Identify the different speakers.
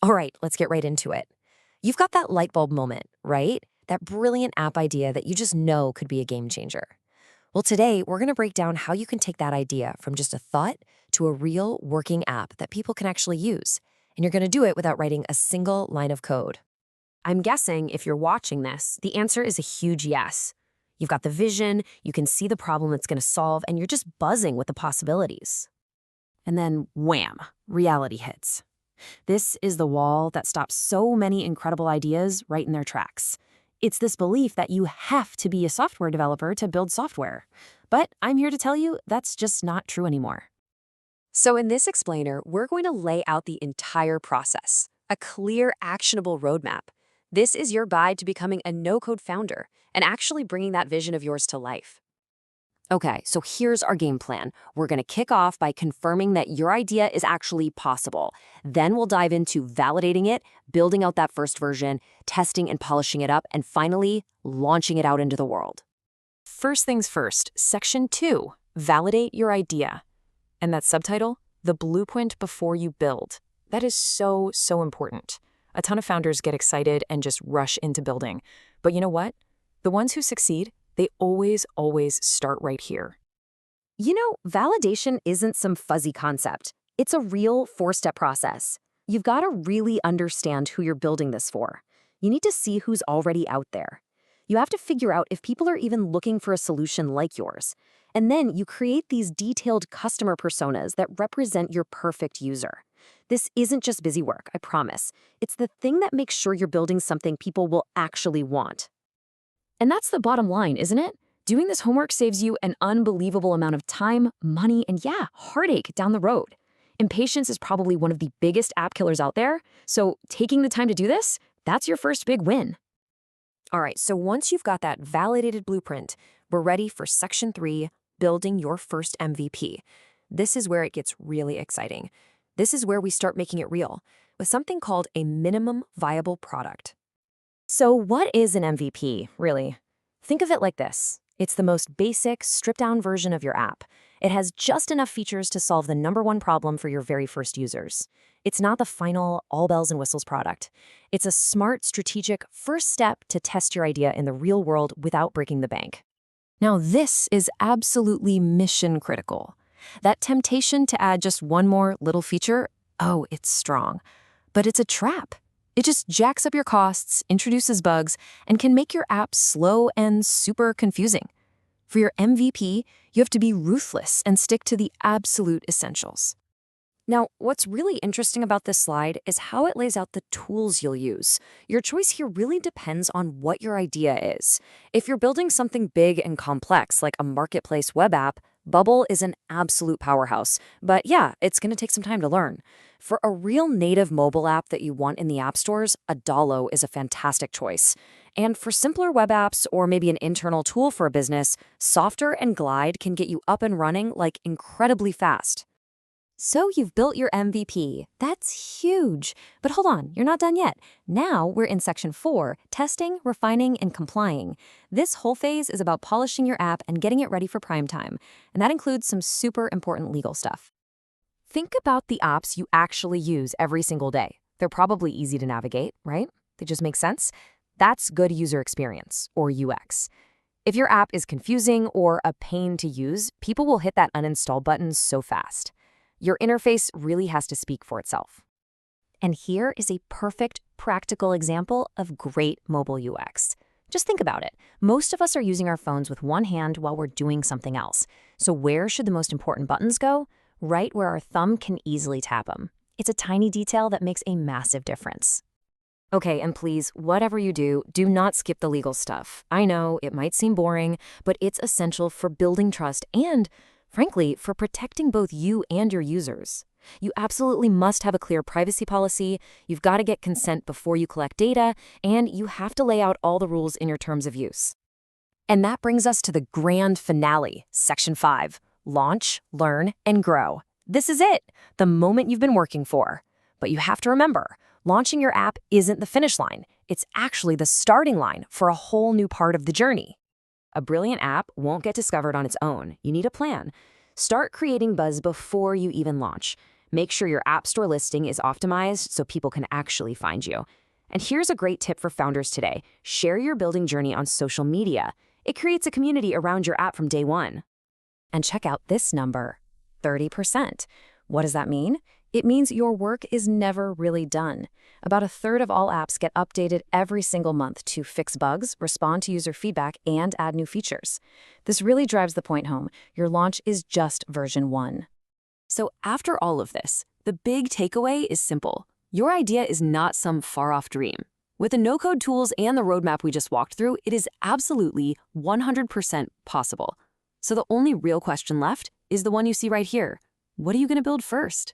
Speaker 1: All right, let's get right into it. You've got that light bulb moment, right? That brilliant app idea that you just know could be a game changer. Well, today we're going to break down how you can take that idea from just a thought to a real working app that people can actually use. And you're going to do it without writing a single line of code.
Speaker 2: I'm guessing if you're watching this, the answer is a huge yes. You've got the vision, you can see the problem it's going to solve, and you're just buzzing with the possibilities. And then, wham, reality hits. This is the wall that stops so many incredible ideas right in their tracks. It's this belief that you have to be a software developer to build software. But I'm here to tell you that's just not true anymore.
Speaker 1: So in this explainer, we're going to lay out the entire process, a clear, actionable roadmap. This is your guide to becoming a no-code founder and actually bringing that vision of yours to life. Okay, so here's our game plan. We're going to kick off by confirming that your idea is actually possible. Then we'll dive into validating it, building out that first version, testing and polishing it up, and finally, launching it out into the world.
Speaker 2: First things first, Section 2, validate your idea. And that subtitle, the blueprint before you build. That is so important. A ton of founders get excited and just rush into building. But you know what? The ones who succeed, they always start right here.
Speaker 1: You know, validation isn't some fuzzy concept. It's a real four-step process. You've got to really understand who you're building this for. You need to see who's already out there. You have to figure out if people are even looking for a solution like yours. And then you create these detailed customer personas that represent your perfect user. This isn't just busy work, I promise. It's the thing that makes sure you're building something people will actually want.
Speaker 2: And that's the bottom line, isn't it? Doing this homework saves you an unbelievable amount of time, money, and heartache down the road. Impatience is probably one of the biggest app killers out there, so taking the time to do this, that's your first big win.
Speaker 1: All right, so once you've got that validated blueprint, we're ready for Section 3, building your first MVP. This is where it gets really exciting. This is where we start making it real, with something called a minimum viable product. So what is an MVP, really? Think of it like this. It's the most basic, stripped-down version of your app. It has just enough features to solve the #1 problem for your very first users. It's not the final, all bells and whistles product. It's a smart, strategic first step to test your idea in the real world without breaking the bank. Now, this is absolutely mission critical. That temptation to add just one more little feature, oh, it's strong. But it's a trap. It just jacks up your costs, introduces bugs, and can make your app slow and super confusing. For your MVP, you have to be ruthless and stick to the absolute essentials. Now, what's really interesting about this slide is how it lays out the tools you'll use. Your choice here really depends on what your idea is. If you're building something big and complex, like a marketplace web app, Bubble is an absolute powerhouse. But yeah, it's going to take some time to learn. For a real native mobile app that you want in the app stores, Adalo is a fantastic choice. And for simpler web apps or maybe an internal tool for a business, Softer and Glide can get you up and running like incredibly fast. So you've built your MVP. That's huge. But hold on, you're not done yet. Now we're in Section 4, testing, refining, and complying. This whole phase is about polishing your app and getting it ready for prime time. And that includes some super important legal stuff. Think about the apps you actually use every single day. They're probably easy to navigate, right? They just make sense. That's good user experience, or UX. If your app is confusing or a pain to use, people will hit that uninstall button so fast. Your interface really has to speak for itself. And here is a perfect, practical example of great mobile UX. Just think about it. Most of us are using our phones with one hand while we're doing something else. So where should the most important buttons go? Right where our thumb can easily tap them. It's a tiny detail that makes a massive difference. Okay, and please, whatever you do not skip the legal stuff. I know it might seem boring, but it's essential for building trust and, frankly, for protecting both you and your users. You absolutely must have a clear privacy policy, you've got to get consent before you collect data, and you have to lay out all the rules in your terms of use. And that brings us to the grand finale, Section 5, launch, learn, and grow. This is it, the moment you've been working for. But you have to remember, launching your app isn't the finish line. It's actually the starting line for a whole new part of the journey. A brilliant app won't get discovered on its own. You need a plan. Start creating buzz before you even launch. Make sure your App Store listing is optimized so people can actually find you. And here's a great tip for founders today. Share your building journey on social media. It creates a community around your app from day one.
Speaker 2: And check out this number, 30%. What does that mean? It means your work is never really done. About a third of all apps get updated every single month to fix bugs, respond to user feedback, and add new features. This really drives the point home. Your launch is just version 1.
Speaker 1: So after all of this, the big takeaway is simple. Your idea is not some far-off dream. With the no-code tools and the roadmap we just walked through, it is absolutely 100% possible. So the only real question left is the one you see right here. What are you going to build first?